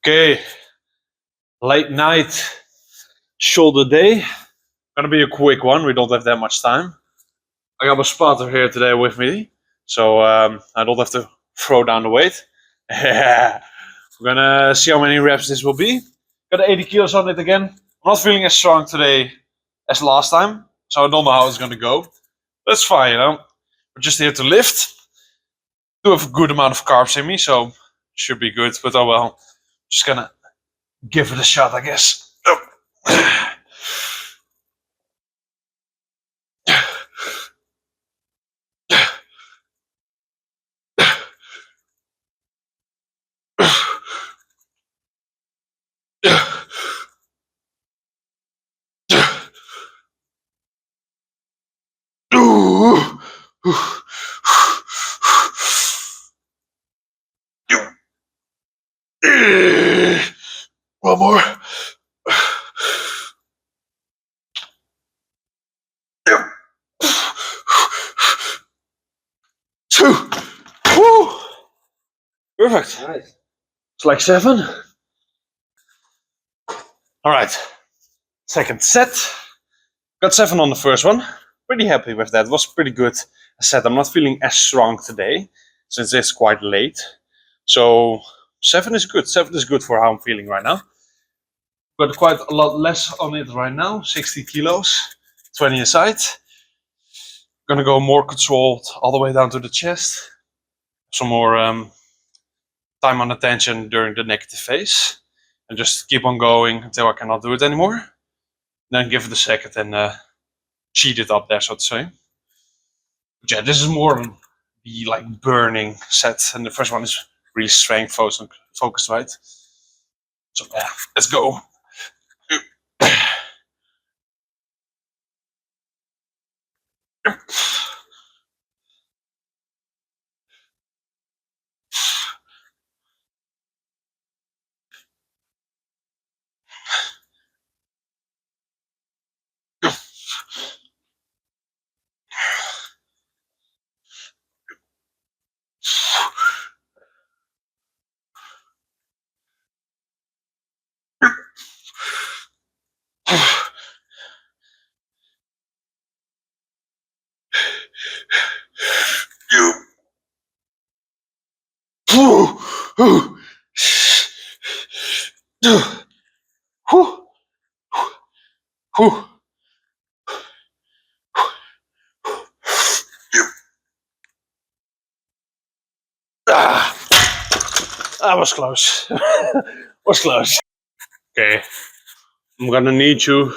Okay, late night shoulder day. Gonna be a quick one. We don't have that much time. I got my spotter here today with me, so I don't have to throw down the weight. We're gonna see how many reps this will be. Got 80 kilos on it again. I'm not feeling as strong today as last time, so I don't know how it's gonna go. That's fine, you know. We're just here to lift. Do have a good amount of carbs in me, so should be good. But oh well, just gonna give it a shot, I guess. One more. Two. Woo. Perfect. Nice. It's like 7. All right. Second set. Got 7 on the first one. Pretty happy with that. It was pretty good. I said I'm not feeling as strong today since it's quite late. So 7 is good. 7 is good for how I'm feeling right now. Got quite a lot less on it right now. 60 kilos, 20 aside. Gonna go more controlled all the way down to the chest. Some more time on attention during the negative phase. And just keep on going until I cannot do it anymore. Then give it a second and cheat it up there, so to say. But yeah, this is more the like burning set. And the first one is really strength focused, right? So yeah, let's go. That was close. Was close. Okay, I'm gonna need you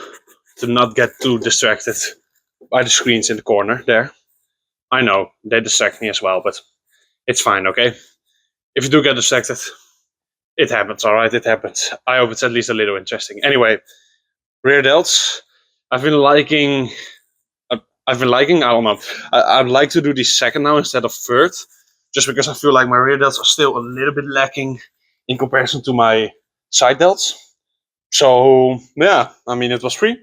to not get too distracted by the screens in the corner there. I know, they distract me as well, but it's fine, okay? If you do get distracted, it happens, alright? It happens. I hope it's at least a little interesting. Anyway, rear delts. I've been liking, I don't know. I'd like to do the second now instead of third, just because I feel like my rear delts are still a little bit lacking in comparison to my side delts. So, yeah, I mean, it was free.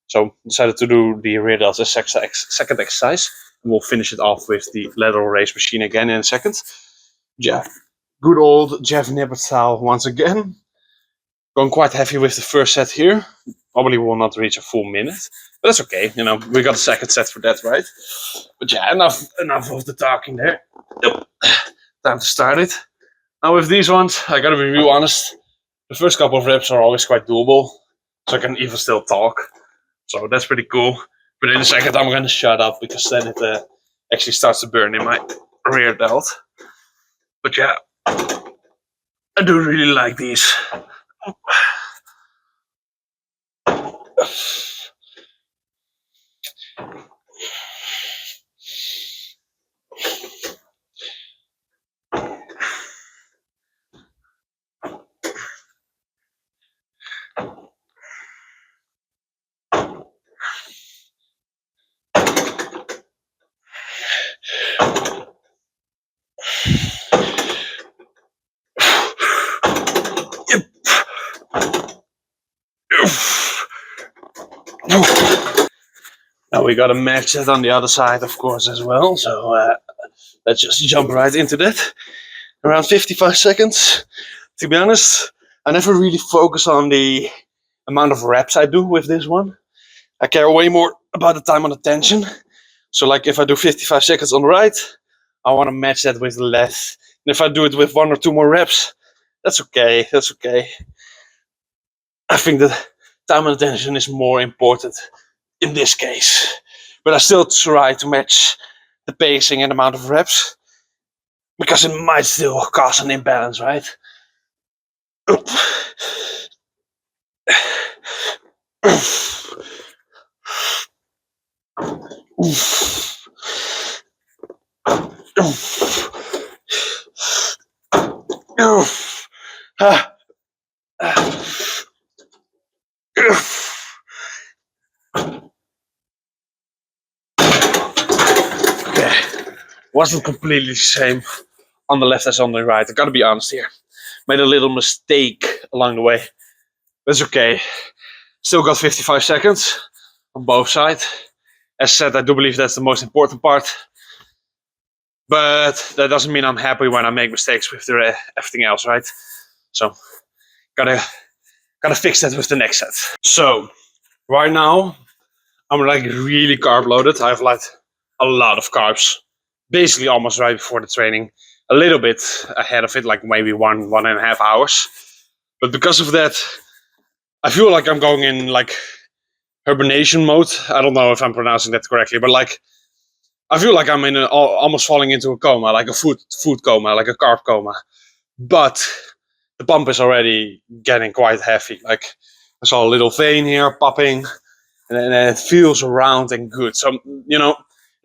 So, decided to do the rear delts as second exercise. And we'll finish it off with the lateral raise machine again in a second. Yeah, good old Jeff Nippert style once again. Going quite heavy with the first set here. Probably will not reach a full minute. But that's okay, you know, we got a second set for that, right? But yeah, enough of the talking there. Yep. Time to start it. Now with these ones, I gotta be real honest. The first couple of reps are always quite doable. So I can even still talk. So that's pretty cool. But in a second I'm gonna shut up because then it actually starts to burn in my rear delt. But yeah, I do really like these. Now we got to match that on the other side, of course, as well. So let's just jump right into that. Around 55 seconds. To be honest, I never really focus on the amount of reps I do with this one. I care way more about the time on the tension. So like if I do 55 seconds on the right, I want to match that with the left. And if I do it with 1 or 2 more reps, that's okay. That's okay. I think that time and tension is more important in this case. But I still try to match the pacing and amount of reps because it might still cause an imbalance, right? Okay, wasn't completely the same on the left as on the right. I gotta be honest here. Made a little mistake along the way. That's okay. Still got 55 seconds on both sides. As said, I do believe that's the most important part. But that doesn't mean I'm happy when I make mistakes with everything else, right? So gotta fix that with the next set. So right now I'm like really carb loaded. I have like a lot of carbs, basically almost right before the training. A little bit ahead of it, like maybe 1.5 hours. But because of that, I feel like I'm going in like hibernation mode. I don't know if I'm pronouncing that correctly, but like I feel like I'm in almost falling into a coma, like a food coma, like a carb coma. But the pump is already getting quite heavy. Like I saw a little vein here popping, and it feels round and good. So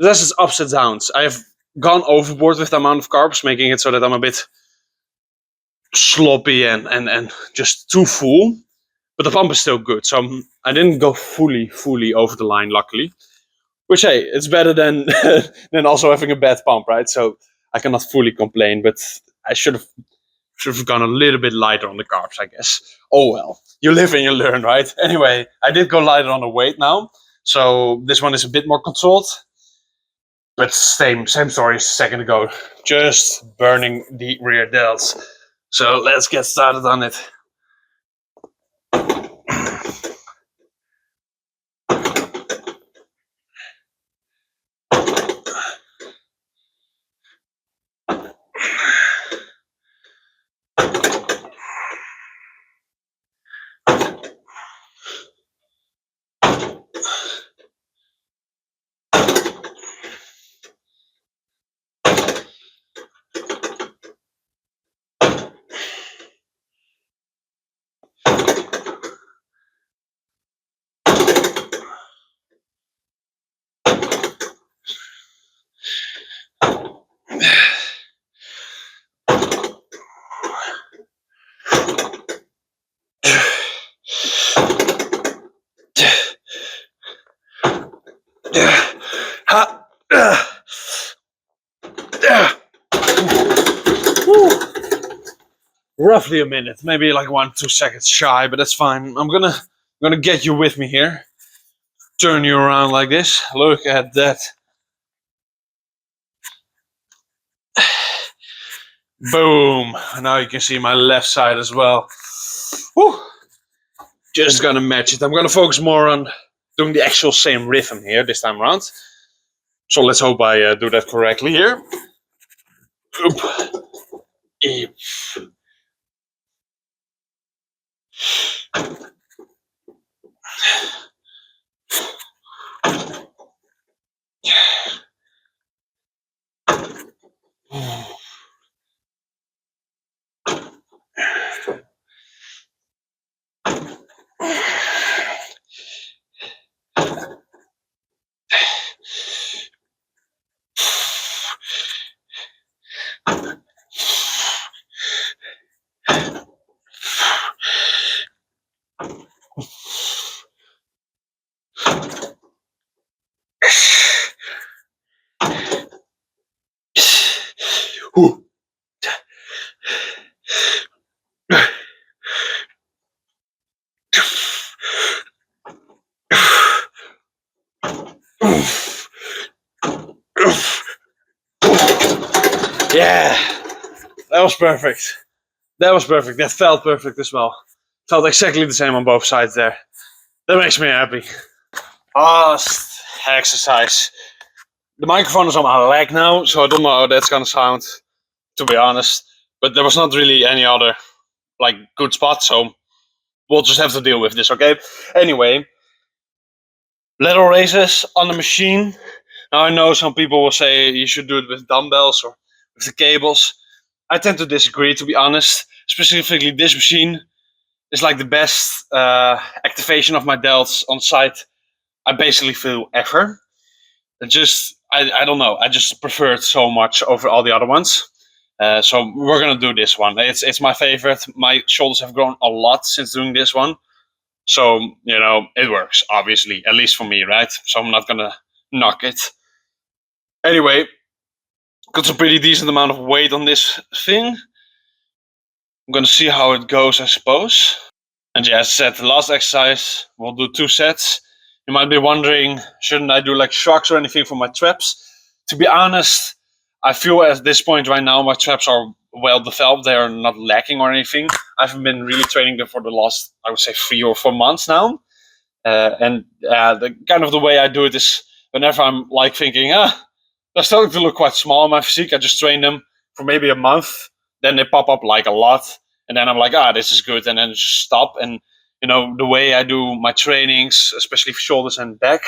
there's its ups and downs. I have gone overboard with the amount of carbs, making it so that I'm a bit sloppy and just too full. But the pump is still good, so I didn't go fully over the line, luckily. Which, hey, it's better than than also having a bad pump, right? So I cannot fully complain, but I should have gone a little bit lighter on the carbs, I guess. Oh well, you live and you learn, right? Anyway, I did go lighter on the weight now, so this one is a bit more controlled. But same story as a second ago, just burning the rear delts. So let's get started on it. Roughly a minute, maybe like 1-2 seconds shy, but that's fine. I'm gonna get you with me here. Turn you around like this. Look at that. Boom. Now you can see my left side as well. Woo. Just gonna match it. I'm gonna focus more on doing the actual same rhythm here this time around. So let's hope I do that correctly here. Oop. Eep. Ooh. Yeah, that was perfect. That was perfect. That felt perfect as well. Felt exactly the same on both sides there. That makes me happy. Last exercise. The microphone is on my leg now, so I don't know how that's gonna sound, to be honest. But there was not really any other like good spot, so we'll just have to deal with this, okay? Anyway, lateral raises on the machine. Now I know some people will say you should do it with dumbbells or with the cables. I tend to disagree, to be honest. Specifically, this machine is like the best activation of my delts on site I basically feel ever. I don't know. I just prefer it so much over all the other ones. So we're gonna do this one. It's my favorite. My shoulders have grown a lot since doing this one. So it works, obviously, at least for me, right? So I'm not gonna knock it. Anyway, got some pretty decent amount of weight on this thing. I'm gonna see how it goes, I suppose. And yeah, as I said, the last exercise, we'll do 2 sets. You might be wondering, shouldn't I do like shrugs or anything for my traps? To be honest, I feel at this point right now, my traps are well developed. They are not lacking or anything. I've been really training them for the last, I would say, 3 or 4 months now. And the kind of the way I do it is whenever I'm like thinking, they're starting to look quite small in my physique, I just train them for maybe a month. Then they pop up like a lot. And then I'm like, this is good. And then just stop. And, the way I do my trainings, especially for shoulders and back,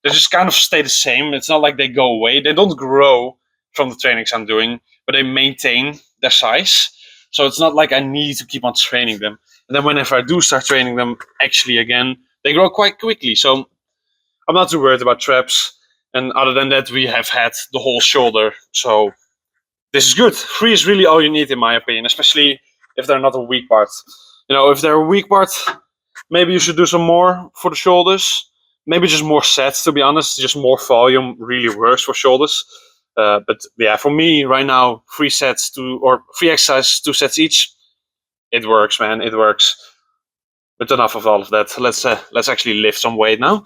they just kind of stay the same. It's not like they go away. They don't grow from the trainings I'm doing, but they maintain their size. So it's not like I need to keep on training them. And then whenever I do start training them actually again, they grow quite quickly. So I'm not too worried about traps. And other than that, we have had the whole shoulder. So this is good. 3 is really all you need, in my opinion, especially if they're not a weak part. If they're a weak part, maybe you should do some more for the shoulders. Maybe just more sets, to be honest. Just more volume really works for shoulders. But yeah, for me right now, 3 exercises, 2 sets each. It works, man. It works. But enough of all of that. Let's actually lift some weight now.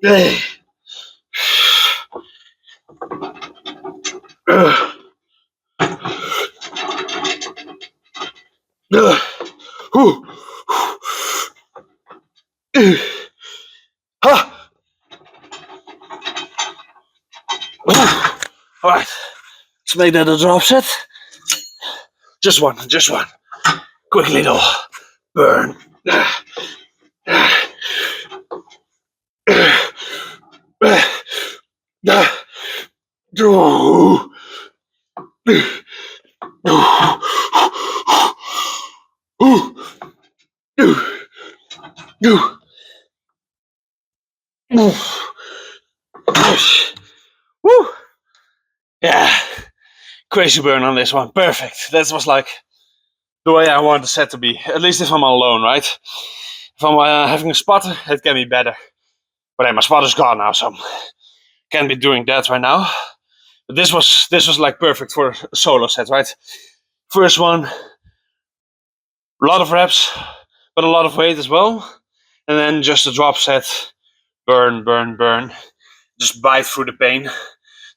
Hey. Alright, let's make that a drop set. Just one. Quick little burn. Yeah, crazy burn on this one. Perfect. That was like the way I want the set to be. At least if I'm alone, right? If I'm having a spotter, it can be better. But hey, my spotter's gone now, so can't be doing that right now. But this was like perfect for a solo set, right? First one, a lot of reps, but a lot of weight as well. And then just a drop set, burn. Just bite through the pain.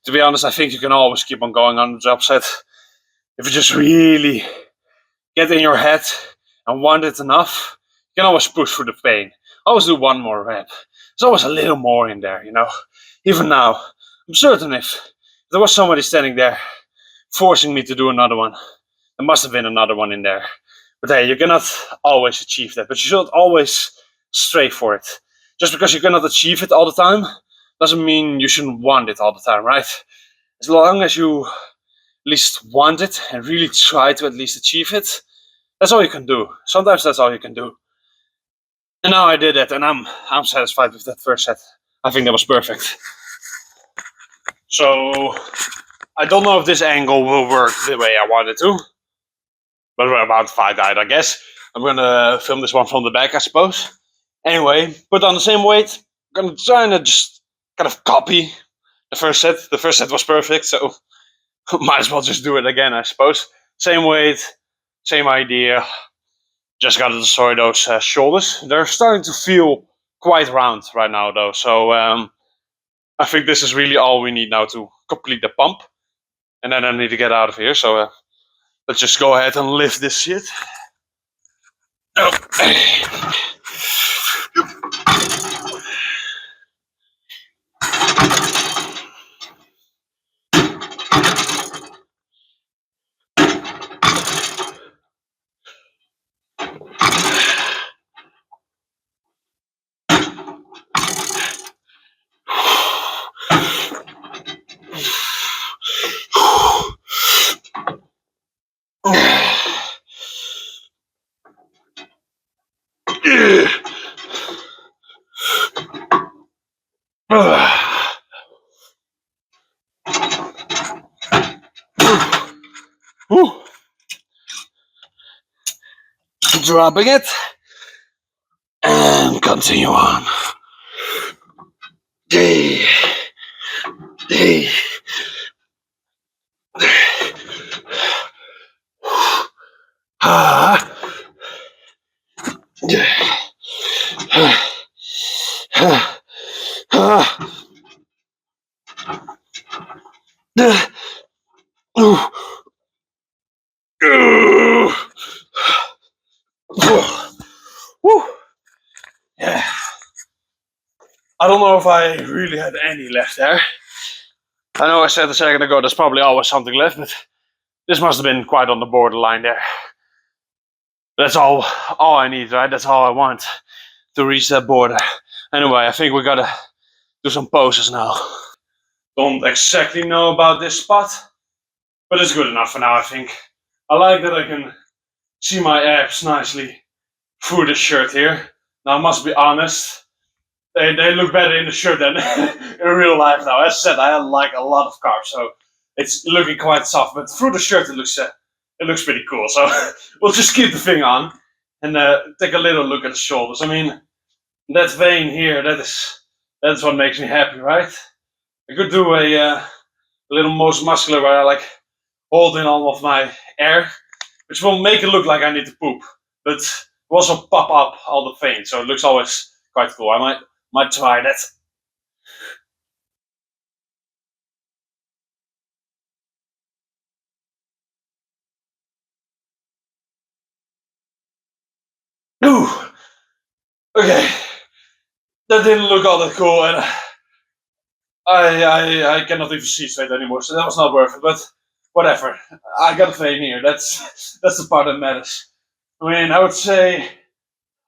To be honest, I think you can always keep on going on the drop set. If you just really get in your head and want it enough, you can always push through the pain. Always do one more rep. There's always a little more in there, Even now, I'm certain if there was somebody standing there forcing me to do another one, there must have been another one in there. But hey, you cannot always achieve that, but you should always strive for it. Just because you cannot achieve it all the time, doesn't mean you shouldn't want it all the time, right? As long as you at least want it and really try to at least achieve it, that's all you can do. Sometimes that's all you can do. And now I did it, and I'm satisfied with that first set. I think that was perfect. So I don't know if this angle will work the way I want it to, but we're about to find out, I guess. I'm gonna film this one from the back, I suppose. Anyway, put on the same weight. I'm gonna try and just kind of copy the first set. The first set was perfect, so might as well just do it again, I suppose. Same weight, same idea. Just gotta destroy those shoulders. They're starting to feel quite round right now, though. So I think this is really all we need now to complete the pump. And then I need to get out of here. So let's just go ahead and lift this shit. Oh. Dropping it and continue on. Hey. Hey. Ah. Yeah. I don't know if I really had any left there. I know I said a second ago there's probably always something left, but this must have been quite on the borderline there. That's all I need, right? That's all I want to reach that border. Anyway, I think we gotta do some poses now. Don't exactly know about this spot, but it's good enough for now, I think. I like that I can see my abs nicely through the shirt here. Now, I must be honest, they look better in the shirt than in real life now. As I said, I like a lot of carbs, so it's looking quite soft, but through the shirt it looks pretty cool. So we'll just keep the thing on and take a little look at the shoulders. I mean, that vein here, that's what makes me happy, right? I could do a little most muscular where I like hold in all of my air, which will make it look like I need to poop, but will also pop up all the veins, so it looks always quite cool. I might try that. Ooh, okay, that didn't look all that cool, and I cannot even see straight anymore, so that was not worth it. But whatever, I got a vein here. That's the part that matters. I mean, I would say,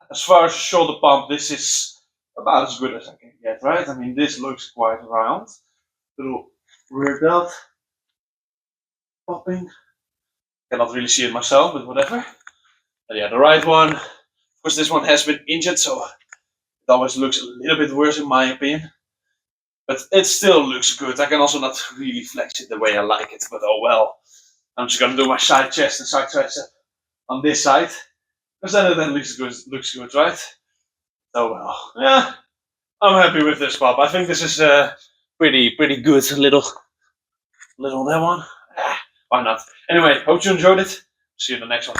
as far as shoulder pump, this is about as good as I can get, right? I mean, this looks quite round. Little rear delt popping. Cannot really see it myself, but whatever. And yeah, the right one. Of course, this one has been injured, so it always looks a little bit worse in my opinion. But it still looks good. I can also not really flex it the way I like it, but oh well. I'm just gonna do my side chest and side tricep on this side. Because then it looks good, right? Oh well. Yeah, I'm happy with this pop. I think this is pretty good little that one. Why not? Anyway, hope you enjoyed it. See you in the next one.